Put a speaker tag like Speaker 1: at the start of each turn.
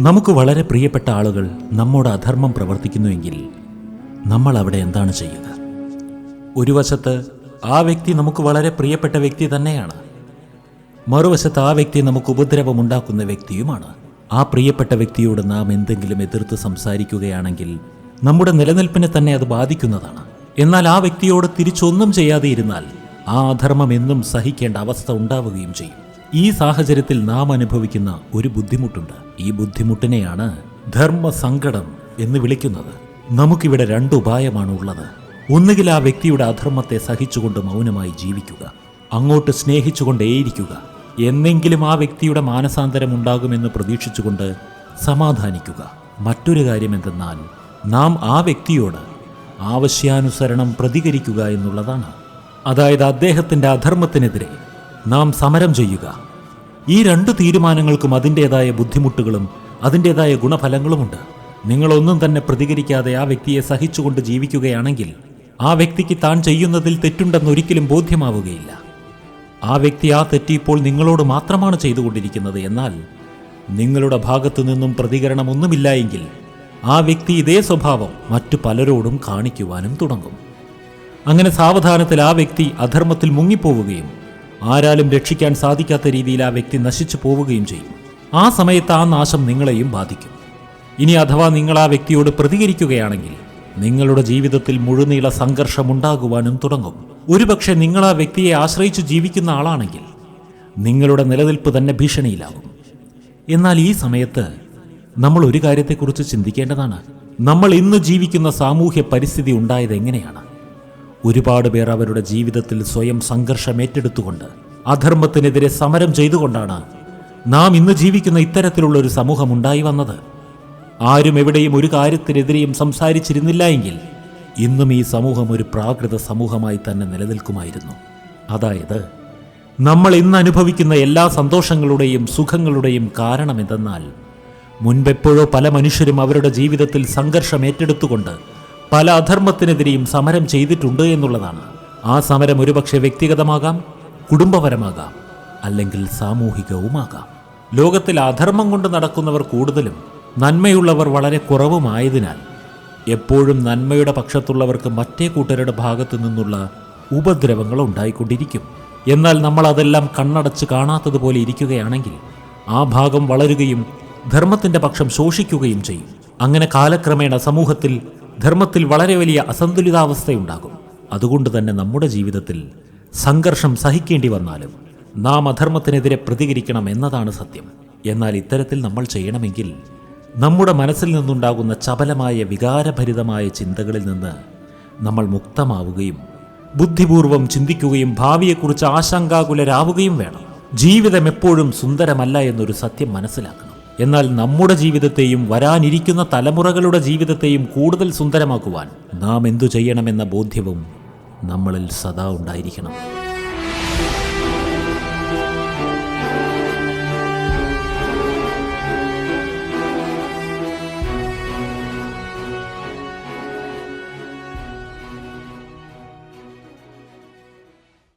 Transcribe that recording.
Speaker 1: നമുക്ക് വളരെ പ്രിയപ്പെട്ട ആളുകൾ നമ്മോട് അധർമ്മം പ്രവർത്തിക്കുന്നുവെങ്കിൽ നമ്മൾ അവിടെ എന്താണ് ചെയ്യുക? ഒരു വശത്ത് ആ വ്യക്തി നമുക്ക് വളരെ പ്രിയപ്പെട്ട വ്യക്തി തന്നെയാണ്, മറുവശത്ത് ആ വ്യക്തി നമുക്ക് ഉപദ്രവമുണ്ടാക്കുന്ന വ്യക്തിയുമാണ്. ആ പ്രിയപ്പെട്ട വ്യക്തിയോട് നാം എന്തെങ്കിലും എതിർത്ത് സംസാരിക്കുകയാണെങ്കിൽ നമ്മുടെ നിലനിൽപ്പിനെ തന്നെ അത് ബാധിക്കുന്നതാണ്. എന്നാൽ ആ വ്യക്തിയോട് തിരിച്ചൊന്നും ചെയ്യാതെ ഇരുന്നാൽ ആ അധർമ്മം എന്നും സഹിക്കേണ്ട അവസ്ഥ ഉണ്ടാവുകയും ചെയ്യും. ഈ സാഹചര്യത്തിൽ നാം അനുഭവിക്കുന്ന ഒരു ബുദ്ധിമുട്ടുണ്ട്. ഈ ബുദ്ധിമുട്ടിനെയാണ് ധർമ്മസങ്കടം എന്ന് വിളിക്കുന്നത്. നമുക്കിവിടെ രണ്ട് ഉപായമാണ് ഉള്ളത്. ഒന്നുകിൽ ആ വ്യക്തിയുടെ അധർമ്മത്തെ സഹിച്ചുകൊണ്ട് മൗനമായി ജീവിക്കുക, അങ്ങോട്ട് സ്നേഹിച്ചുകൊണ്ടേയിരിക്കുക, എന്നെങ്കിലും ആ വ്യക്തിയുടെ മാനസാന്തരം ഉണ്ടാകുമെന്ന് പ്രതീക്ഷിച്ചുകൊണ്ട് സമാധാനിക്കുക. മറ്റൊരു കാര്യം എന്തെന്നാൽ നാം ആ വ്യക്തിയോട് ആവശ്യാനുസരണം പ്രതികരിക്കുക എന്നുള്ളതാണ്. അതായത് അദ്ദേഹത്തിൻ്റെ അധർമ്മത്തിനെതിരെ നാം സമരം ചെയ്യുക. ഈ രണ്ട് തീരുമാനങ്ങൾക്കും അതിൻ്റേതായ ബുദ്ധിമുട്ടുകളും അതിൻ്റേതായ ഗുണഫലങ്ങളുമുണ്ട്. നിങ്ങളൊന്നും തന്നെ പ്രതികരിക്കാതെ ആ വ്യക്തിയെ സഹിച്ചുകൊണ്ട് ജീവിക്കുകയാണെങ്കിൽ ആ വ്യക്തിക്ക് താൻ ചെയ്യുന്നതിൽ തെറ്റുണ്ടെന്നൊരിക്കലും ബോധ്യമാവുകയില്ല. ആ വ്യക്തി ആ തെറ്റ് ഇപ്പോൾ നിങ്ങളോട് മാത്രമാണ് ചെയ്തുകൊണ്ടിരിക്കുന്നത്. എന്നാൽ നിങ്ങളുടെ ഭാഗത്തു നിന്നും പ്രതികരണമൊന്നുമില്ല എങ്കിൽ ആ വ്യക്തി ഇതേ സ്വഭാവം മറ്റു പലരോടും കാണിക്കുവാനും തുടങ്ങും. അങ്ങനെ സാവധാനത്തിൽ ആ വ്യക്തി അധർമ്മത്തിൽ മുങ്ങിപ്പോവുകയും ആരാലും രക്ഷിക്കാൻ സാധിക്കാത്ത രീതിയിൽ ആ വ്യക്തി നശിച്ചു പോവുകയും ചെയ്യും. ആ സമയത്ത് ആ നാശം നിങ്ങളെയും ബാധിക്കും. ഇനി അഥവാ നിങ്ങൾ ആ വ്യക്തിയോട് പ്രതികരിക്കുകയാണെങ്കിൽ നിങ്ങളുടെ ജീവിതത്തിൽ മുഴുനീള സംഘർഷമുണ്ടാകുവാനും തുടങ്ങും. ഒരുപക്ഷെ നിങ്ങൾ ആ വ്യക്തിയെ ആശ്രയിച്ച് ജീവിക്കുന്ന ആളാണെങ്കിൽ നിങ്ങളുടെ നിലനിൽപ്പ് തന്നെ ഭീഷണിയിലാകും. എന്നാൽ ഈ സമയത്ത് നമ്മൾ ഒരു കാര്യത്തെക്കുറിച്ച് ചിന്തിക്കേണ്ടതാണ്. നമ്മൾ ഇന്ന് ജീവിക്കുന്ന സാമൂഹ്യ പരിസ്ഥിതി ഉണ്ടായത് എങ്ങനെയാണ്? ഒരുപാട് പേർ അവരുടെ ജീവിതത്തിൽ സ്വയം സംഘർഷം ഏറ്റെടുത്തുകൊണ്ട് അധർമ്മത്തിനെതിരെ സമരം ചെയ്തുകൊണ്ടാണ് നാം ഇന്ന് ജീവിക്കുന്ന ഇത്തരത്തിലുള്ള ഒരു സമൂഹം ഉണ്ടായി വന്നത്. ആരും എവിടെയും ഒരു കാര്യത്തിനെതിരെയും സംസാരിച്ചിരുന്നില്ല എങ്കിൽ ഇന്നും ഈ സമൂഹം ഒരു പ്രാകൃത സമൂഹമായി തന്നെ നിലനിൽക്കുമായിരുന്നു. അതായത് നമ്മൾ ഇന്ന് അനുഭവിക്കുന്ന എല്ലാ സന്തോഷങ്ങളുടെയും സുഖങ്ങളുടെയും കാരണം എന്തെന്നാൽ മുൻപെപ്പോഴോ പല മനുഷ്യരും അവരുടെ ജീവിതത്തിൽ സംഘർഷം ഏറ്റെടുത്തുകൊണ്ട് പല അധർമ്മത്തിനെതിരെയും സമരം ചെയ്തിട്ടുണ്ട് എന്നുള്ളതാണ്. ആ സമരം ഒരുപക്ഷെ വ്യക്തിഗതമാകാം, കുടുംബപരമാകാം, അല്ലെങ്കിൽ സാമൂഹികവുമാകാം. ലോകത്തിൽ അധർമ്മം കൊണ്ട് നടക്കുന്നവർ കൂടുതലും നന്മയുള്ളവർ വളരെ കുറവുമായതിനാൽ എപ്പോഴും നന്മയുടെ പക്ഷത്തുള്ളവർക്ക് മറ്റേ കൂട്ടരുടെ ഭാഗത്തു നിന്നുള്ള ഉപദ്രവങ്ങൾ ഉണ്ടായിക്കൊണ്ടിരിക്കും. എന്നാൽ നമ്മൾ അതെല്ലാം കണ്ണടച്ച് കാണാത്തതുപോലെ ഇരിക്കുകയാണെങ്കിൽ ആ ഭാഗം വളരുകയും ധർമ്മത്തിൻ്റെ പക്ഷം ശോഷിക്കുകയും ചെയ്യും. അങ്ങനെ കാലക്രമേണ സമൂഹത്തിൽ ധർമ്മത്തിൽ വളരെ വലിയ അസന്തുലിതാവസ്ഥയുണ്ടാകും. അതുകൊണ്ട് തന്നെ നമ്മുടെ ജീവിതത്തിൽ സംഘർഷം സഹിക്കേണ്ടി വന്നാലും നാം അധർമ്മത്തിനെതിരെ പ്രതികരിക്കണം എന്നതാണ് സത്യം. എന്നാൽ ഇത്തരത്തിൽ നമ്മൾ ചെയ്യണമെങ്കിൽ നമ്മുടെ മനസ്സിൽ നിന്നുണ്ടാകുന്ന ചപലമായ വികാരഭരിതമായ ചിന്തകളിൽ നിന്ന് നമ്മൾ മുക്തമാവുകയും ബുദ്ധിപൂർവം ചിന്തിക്കുകയും ഭാവിയെക്കുറിച്ച് ആശങ്കാകുലരാവുകയും വേണം. ജീവിതം എപ്പോഴും സുന്ദരമല്ല എന്നൊരു സത്യം മനസ്സിലാക്കണം. എന്നാൽ നമ്മുടെ ജീവിതത്തെയും വരാനിരിക്കുന്ന തലമുറകളുടെ ജീവിതത്തെയും കൂടുതൽ സുന്ദരമാക്കുവാൻ നാം എന്തു ചെയ്യണമെന്ന ബോധ്യവും നമ്മളിൽ സദാ ഉണ്ടായിരിക്കണം.